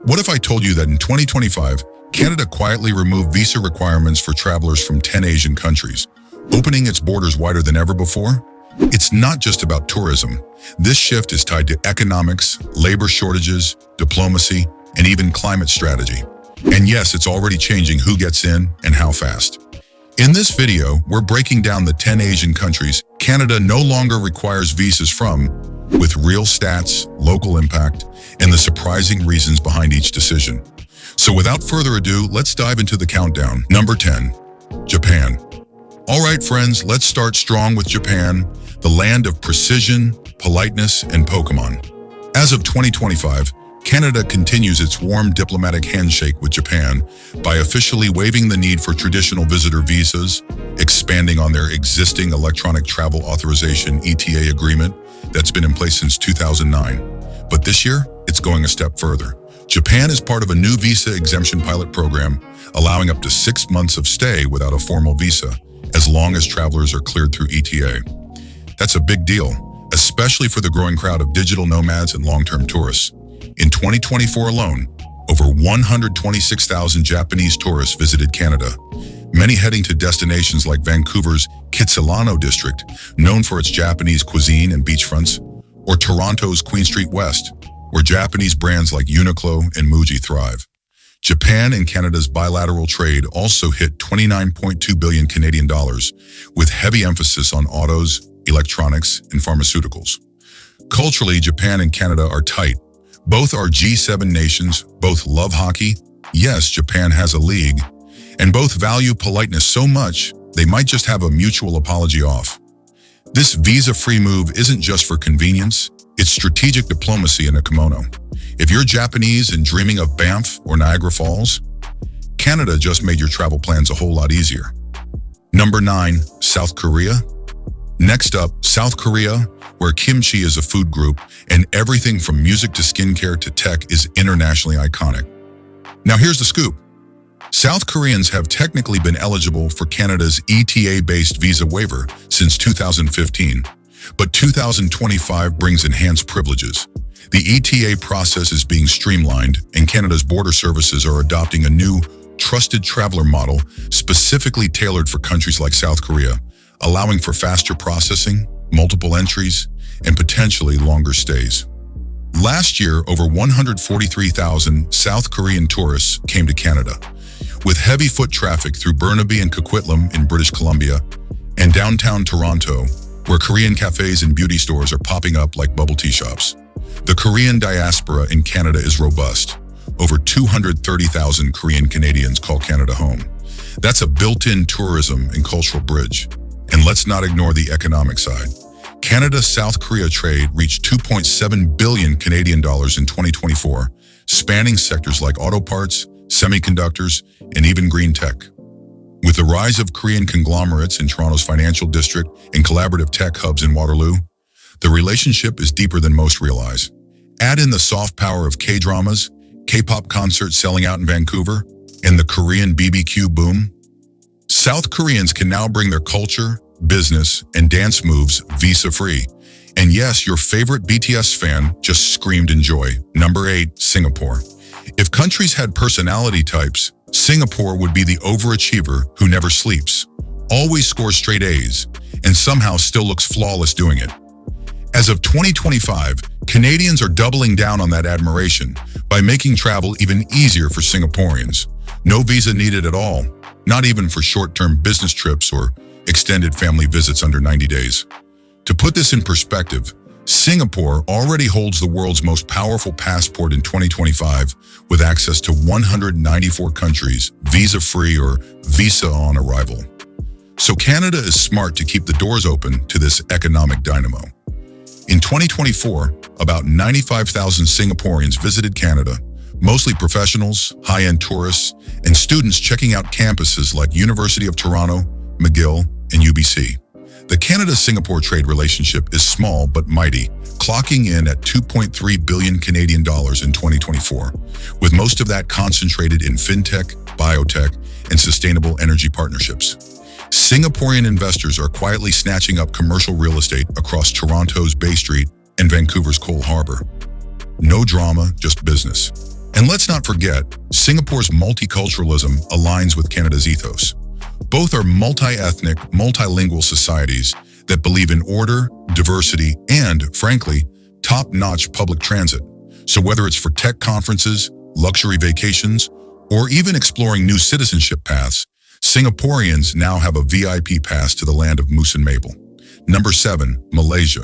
What if I told you that in 2025, Canada quietly removed visa requirements for travelers from 10 Asian countries, opening its borders wider than ever before? It's not just about tourism. This shift is tied to economics, labor shortages, diplomacy, and even climate strategy. And yes, it's already changing who gets in and how fast. In this video, we're breaking down the 10 Asian countries Canada no longer requires visas from, with real stats, local impact, and the surprising reasons behind each decision. So without further ado, let's dive into the countdown. Number 10, Japan. All right, friends, let's start strong with Japan, the land of precision, politeness, and Pokemon. As of 2025, Canada continues its warm diplomatic handshake with Japan by officially waiving the need for traditional visitor visas, expanding on their existing electronic travel authorization (ETA) agreement that's been in place since 2009. But this year, it's going a step further. Japan is part of a new visa exemption pilot program, allowing up to 6 months of stay without a formal visa, as long as travelers are cleared through ETA. That's a big deal, especially for the growing crowd of digital nomads and long-term tourists. In 2024 alone, over 126,000 Japanese tourists visited Canada, many heading to destinations like Vancouver's Kitsilano district, known for its Japanese cuisine and beachfronts, or Toronto's Queen Street West, where Japanese brands like Uniqlo and Muji thrive. Japan and Canada's bilateral trade also hit 29.2 billion Canadian dollars, with heavy emphasis on autos, electronics, and pharmaceuticals. Culturally, Japan and Canada are tight. Both are G7 nations, both love hockey. Yes, Japan has a league, and both value politeness so much, they might just have a mutual apology off. This visa-free move isn't just for convenience, it's strategic diplomacy in a kimono. If you're Japanese and dreaming of Banff or Niagara Falls, Canada just made your travel plans a whole lot easier. Number 9, South Korea. Next up, South Korea, where kimchi is a food group and everything from music to skincare to tech is internationally iconic. Now here's the scoop. South Koreans have technically been eligible for Canada's ETA-based visa waiver since 2015, but 2025 brings enhanced privileges. The ETA process is being streamlined, and Canada's border services are adopting a new trusted traveler model specifically tailored for countries like South Korea, allowing for faster processing, multiple entries, and potentially longer stays. Last year, over 143,000 South Korean tourists came to Canada, with heavy foot traffic through Burnaby and Coquitlam in British Columbia, and downtown Toronto, where Korean cafes and beauty stores are popping up like bubble tea shops. The Korean diaspora in Canada is robust. Over 230,000 Korean Canadians call Canada home. That's a built-in tourism and cultural bridge. And let's not ignore the economic side. Canada-South Korea trade reached 2.7 billion Canadian dollars in 2024, spanning sectors like auto parts, semiconductors, and even green tech. With the rise of Korean conglomerates in Toronto's financial district and collaborative tech hubs in Waterloo, the relationship is deeper than most realize. Add in the soft power of K-dramas, K-pop concerts selling out in Vancouver, and the Korean BBQ boom. South Koreans can now bring their culture, business, and dance moves visa-free. And yes, your favorite BTS fan just screamed in joy. Number 8, Singapore. If countries had personality types, Singapore would be the overachiever who never sleeps, always scores straight A's, and somehow still looks flawless doing it. As of 2025, Canadians are doubling down on that admiration by making travel even easier for Singaporeans. No visa needed at all, not even for short-term business trips or extended family visits under 90 days. To put this in perspective, Singapore already holds the world's most powerful passport in 2025 with access to 194 countries, visa-free or visa on arrival. So Canada is smart to keep the doors open to this economic dynamo. In 2024, about 95,000 Singaporeans visited Canada, mostly professionals, high-end tourists, and students checking out campuses like University of Toronto, McGill, and UBC. The Canada-Singapore trade relationship is small but mighty, clocking in at 2.3 billion Canadian dollars in 2024, with most of that concentrated in fintech, biotech, and sustainable energy partnerships. Singaporean investors are quietly snatching up commercial real estate across Toronto's Bay Street and Vancouver's Cole Harbour. No drama, just business. And let's not forget, Singapore's multiculturalism aligns with Canada's ethos. Both are multi-ethnic, multilingual societies that believe in order, diversity, and, frankly, top-notch public transit. So whether it's for tech conferences, luxury vacations, or even exploring new citizenship paths, Singaporeans now have a VIP pass to the land of moose and maple. Number 7, Malaysia.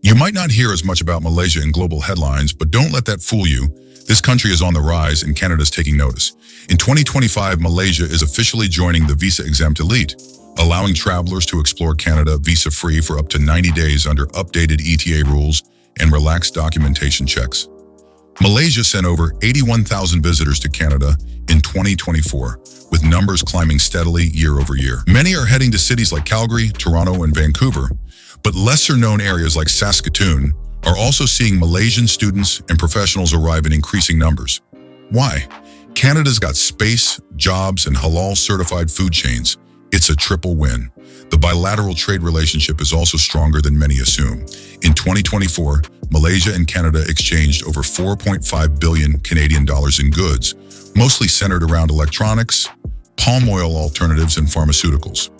You might not hear as much about Malaysia in global headlines, but don't let that fool you. This country is on the rise and Canada's taking notice. In 2025, Malaysia is officially joining the visa-exempt elite, allowing travelers to explore Canada visa-free for up to 90 days under updated ETA rules and relaxed documentation checks. Malaysia sent over 81,000 visitors to Canada in 2024, with numbers climbing steadily year over year. Many are heading to cities like Calgary, Toronto, and Vancouver, but lesser-known areas like Saskatoon are also seeing Malaysian students and professionals arrive in increasing numbers. Why? Canada's got space, jobs, and halal-certified food chains. It's a triple win. The bilateral trade relationship is also stronger than many assume. In 2024, Malaysia and Canada exchanged over 4.5 billion Canadian dollars in goods, mostly centered around electronics, palm oil alternatives, and pharmaceuticals.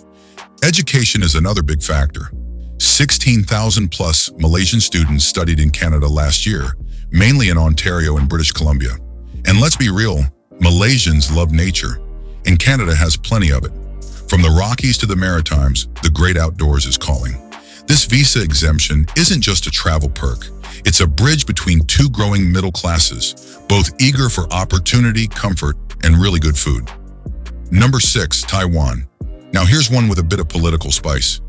Education is another big factor. 16,000 plus Malaysian students studied in Canada last year, mainly in Ontario and British Columbia. And let's be real, Malaysians love nature, and Canada has plenty of it. From the Rockies to the Maritimes, the great outdoors is calling. This visa exemption isn't just a travel perk. It's a bridge between two growing middle classes, both eager for opportunity, comfort, and really good food. Number 6, Taiwan. Now here's one with a bit of political spice.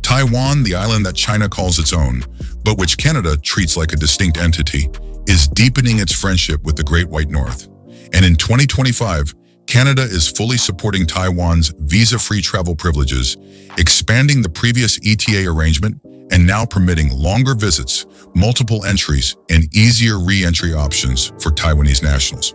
Taiwan, the island that China calls its own, but which Canada treats like a distinct entity, is deepening its friendship with the Great White North. And in 2025, Canada is fully supporting Taiwan's visa-free travel privileges, expanding the previous ETA arrangement and now permitting longer visits, multiple entries, and easier re-entry options for Taiwanese nationals.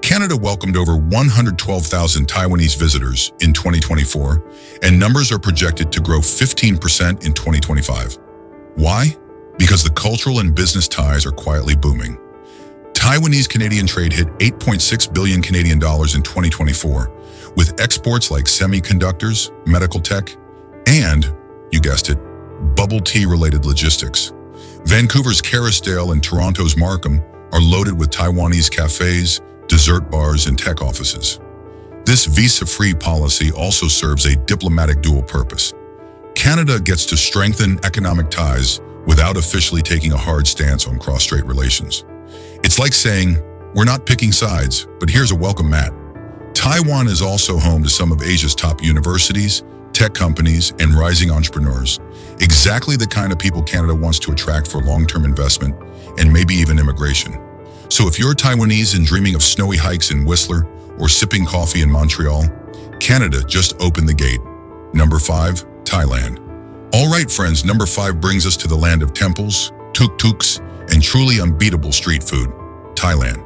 Canada welcomed over 112,000 Taiwanese visitors in 2024, and numbers are projected to grow 15% in 2025. Why? Because the cultural and business ties are quietly booming. Taiwanese-Canadian trade hit 8.6 billion Canadian dollars in 2024, with exports like semiconductors, medical tech, and, you guessed it, bubble tea-related logistics. Vancouver's Kerrisdale and Toronto's Markham are loaded with Taiwanese cafes, dessert bars, and tech offices. This visa-free policy also serves a diplomatic dual purpose. Canada gets to strengthen economic ties without officially taking a hard stance on cross-strait relations. It's like saying, we're not picking sides, but here's a welcome mat. Taiwan is also home to some of Asia's top universities, tech companies, and rising entrepreneurs. Exactly the kind of people Canada wants to attract for long-term investment and maybe even immigration. So if you're Taiwanese and dreaming of snowy hikes in Whistler or sipping coffee in Montreal, Canada just opened the gate. Number 5, Thailand. All right, friends, number 5 brings us to the land of temples, tuk-tuks, and truly unbeatable street food, Thailand.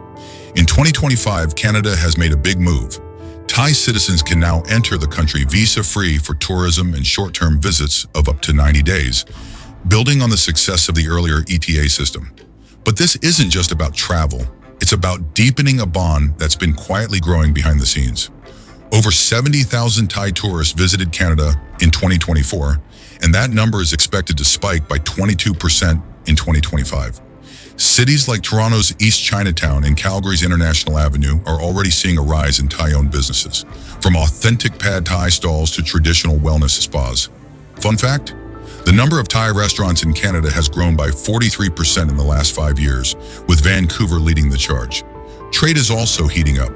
In 2025, Canada has made a big move. Thai citizens can now enter the country visa-free for tourism and short-term visits of up to 90 days, building on the success of the earlier ETA system. But this isn't just about travel. It's about deepening a bond that's been quietly growing behind the scenes. Over 70,000 Thai tourists visited Canada in 2024, and that number is expected to spike by 22% in 2025. Cities like Toronto's East Chinatown and Calgary's International Avenue are already seeing a rise in Thai-owned businesses, from authentic pad Thai stalls to traditional wellness spas. Fun fact? The number of Thai restaurants in Canada has grown by 43% in the last 5 years, with Vancouver leading the charge. Trade is also heating up.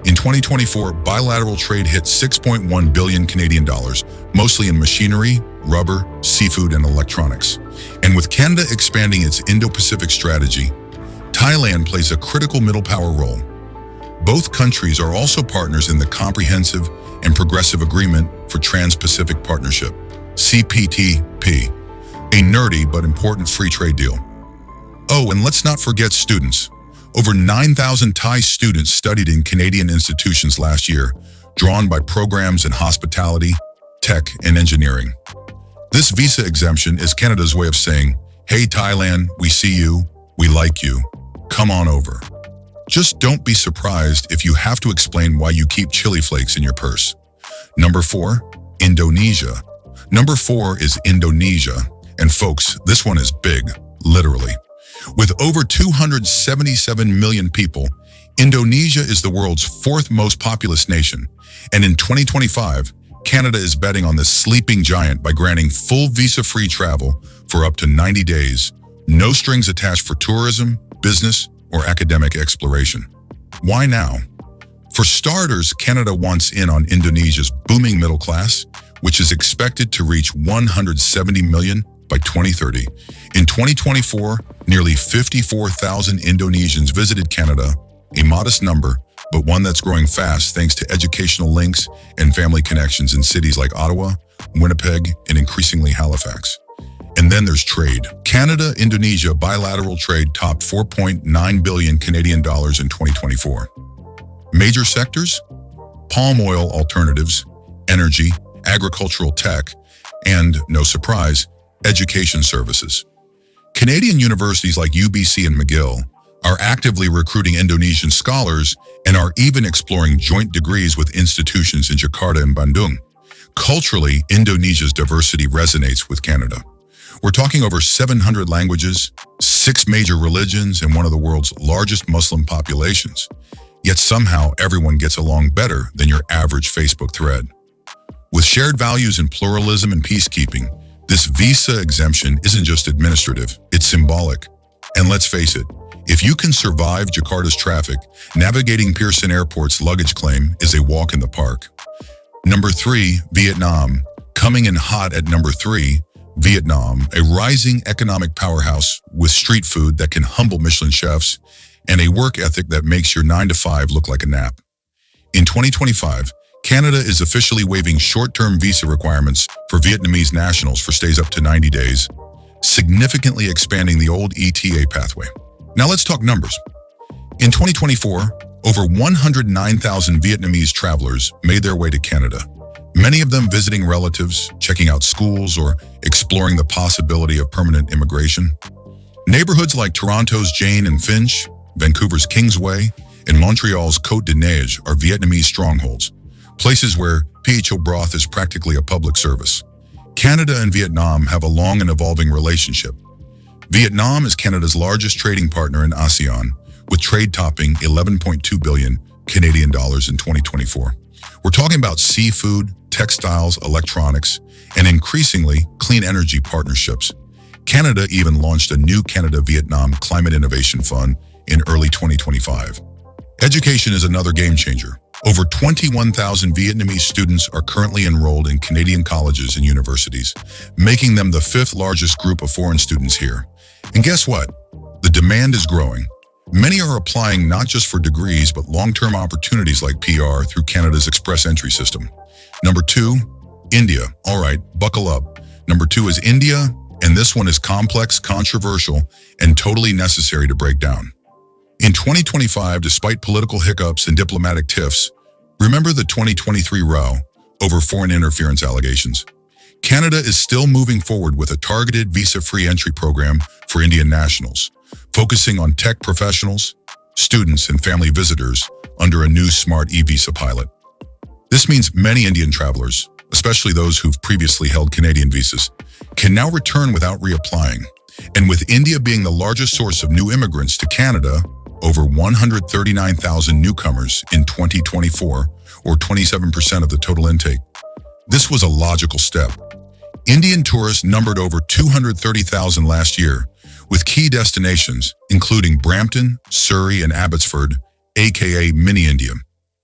In 2024, bilateral trade hit 6.1 billion Canadian dollars, mostly in machinery, rubber, seafood, and electronics. And with Canada expanding its Indo-Pacific strategy, Thailand plays a critical middle power role. Both countries are also partners in the Comprehensive and Progressive Agreement for Trans-Pacific Partnership, CPTP, a nerdy but important free trade deal. Oh, and let's not forget students. Over 9,000 Thai students studied in Canadian institutions last year, drawn by programs in hospitality, tech, and engineering. This visa exemption is Canada's way of saying, hey Thailand, we see you, we like you, come on over. Just don't be surprised if you have to explain why you keep chili flakes in your purse. Number 4, Indonesia. Number 4 is Indonesia. And folks, this one is big, literally. With over 277 million people, Indonesia is the world's 4th most populous nation. And in 2025, Canada is betting on this sleeping giant by granting full visa-free travel for up to 90 days, no strings attached for tourism, business, or academic exploration. Why now? For starters, Canada wants in on Indonesia's booming middle class, which is expected to reach 170 million by 2030. In 2024, nearly 54,000 Indonesians visited Canada, a modest number, but one that's growing fast thanks to educational links and family connections in cities like Ottawa, Winnipeg, and increasingly Halifax. And then there's trade. Canada-Indonesia bilateral trade topped 4.9 billion Canadian dollars in 2024. Major sectors? Palm oil alternatives, energy, agricultural tech, and, no surprise, education services. Canadian universities like UBC and McGill are actively recruiting Indonesian scholars and are even exploring joint degrees with institutions in Jakarta and Bandung. Culturally, Indonesia's diversity resonates with Canada. We're talking over 700 languages, 6 major religions, and one of the world's largest Muslim populations. Yet somehow everyone gets along better than your average Facebook thread. With shared values in pluralism and peacekeeping, this visa exemption isn't just administrative, it's symbolic. And let's face it, if you can survive Jakarta's traffic, navigating Pearson Airport's luggage claim is a walk in the park. Number 3, Vietnam. Coming in hot at number 3, Vietnam, a rising economic powerhouse with street food that can humble Michelin chefs and a work ethic that makes your 9 to 5 look like a nap. In 2025, Canada is officially waiving short-term visa requirements for Vietnamese nationals for stays up to 90 days, significantly expanding the old ETA pathway. Now let's talk numbers. In 2024, over 109,000 Vietnamese travelers made their way to Canada, many of them visiting relatives, checking out schools, or exploring the possibility of permanent immigration. Neighborhoods like Toronto's Jane and Finch, Vancouver's Kingsway, and Montreal's Côte de Neige are Vietnamese strongholds, places where PHO broth is practically a public service. Canada and Vietnam have a long and evolving relationship. Vietnam is Canada's largest trading partner in ASEAN, with trade topping 11.2 billion Canadian dollars in 2024. We're talking about seafood, textiles, electronics, and increasingly clean energy partnerships. Canada even launched a new Canada-Vietnam Climate Innovation Fund in early 2025. Education is another game changer. Over 21,000 Vietnamese students are currently enrolled in Canadian colleges and universities, making them the 5th largest group of foreign students here. And guess what? The demand is growing. Many are applying not just for degrees, but long-term opportunities like PR through Canada's Express Entry system. Number 2, India. All right, buckle up. Number 2 is India, and this one is complex, controversial, and totally necessary to break down. In 2025, despite political hiccups and diplomatic tiffs, remember the 2023 row over foreign interference allegations? Canada is still moving forward with a targeted visa-free entry program for Indian nationals, focusing on tech professionals, students, and family visitors under a new smart e-visa pilot. This means many Indian travelers, especially those who've previously held Canadian visas, can now return without reapplying. And with India being the largest source of new immigrants to Canada, over 139,000 newcomers in 2024, or 27% of the total intake. This was a logical step. Indian tourists numbered over 230,000 last year, with key destinations including Brampton, Surrey, and Abbotsford, aka Mini India.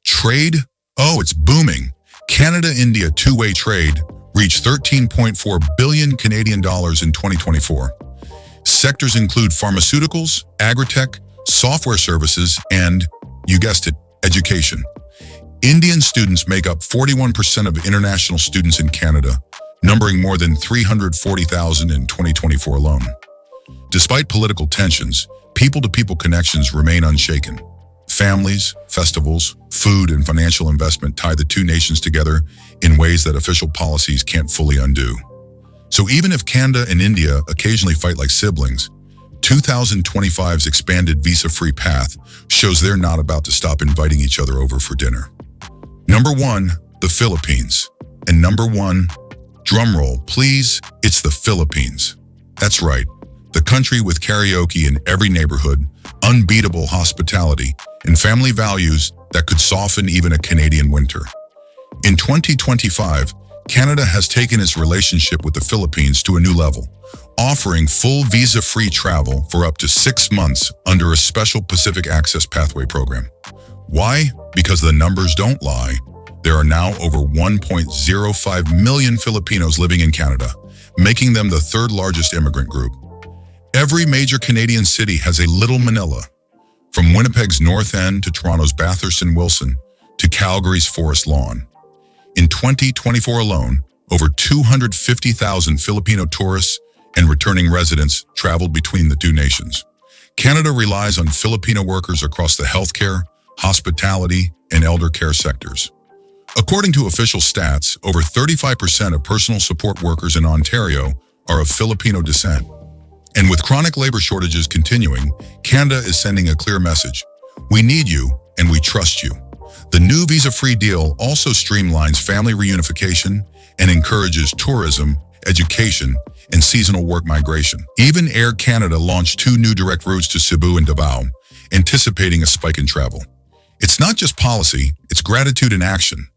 Trade? Oh, it's booming. Canada-India two-way trade reached 13.4 billion Canadian dollars in 2024. Sectors include pharmaceuticals, agritech, software services, and, you guessed it, education. Indian students make up 41% of international students in Canada, numbering more than 340,000 in 2024 alone. Despite political tensions, people-to-people connections remain unshaken. Families, festivals, food, and financial investment tie the two nations together in ways that official policies can't fully undo. So even if Canada and India occasionally fight like siblings, 2025's expanded visa-free path shows they're not about to stop inviting each other over for dinner. Number 1, the Philippines. And number 1, drumroll, please, it's the Philippines. That's right, the country with karaoke in every neighborhood, unbeatable hospitality, and family values that could soften even a Canadian winter. In 2025, Canada has taken its relationship with the Philippines to a new level, offering full visa-free travel for up to 6 months under a special Pacific Access Pathway program. Why? Because the numbers don't lie. There are now over 1.05 million Filipinos living in Canada, making them the third largest immigrant group. Every major Canadian city has a little Manila, from Winnipeg's North End to Toronto's Bathurst and Wilson to Calgary's Forest Lawn. In 2024 alone, over 250,000 Filipino tourists and returning residents traveled between the two nations. Canada relies on Filipino workers across the healthcare, hospitality, and elder care sectors. According to official stats, over 35% of personal support workers in Ontario are of Filipino descent. And with chronic labor shortages continuing, Canada is sending a clear message. We need you, and we trust you. The new visa-free deal also streamlines family reunification and encourages tourism, education, and seasonal work migration. Even Air Canada launched 2 new direct routes to Cebu and Davao, anticipating a spike in travel. It's not just policy, it's gratitude in action.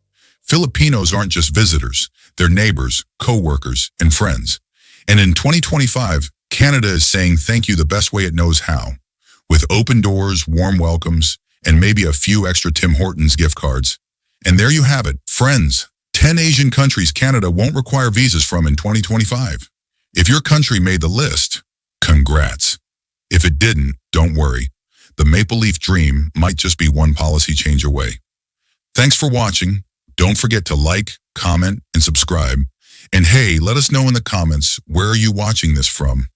Filipinos aren't just visitors, they're neighbors, co-workers, and friends. And in 2025, Canada is saying thank you the best way it knows how, with open doors, warm welcomes, and maybe a few extra Tim Hortons gift cards. And there you have it, friends. 10 Asian countries Canada won't require visas from in 2025. If your country made the list, congrats. If it didn't, don't worry. The Maple Leaf dream might just be one policy change away. Thanks for watching. Don't forget to like, comment, and subscribe. And hey, let us know in the comments, where are you watching this from?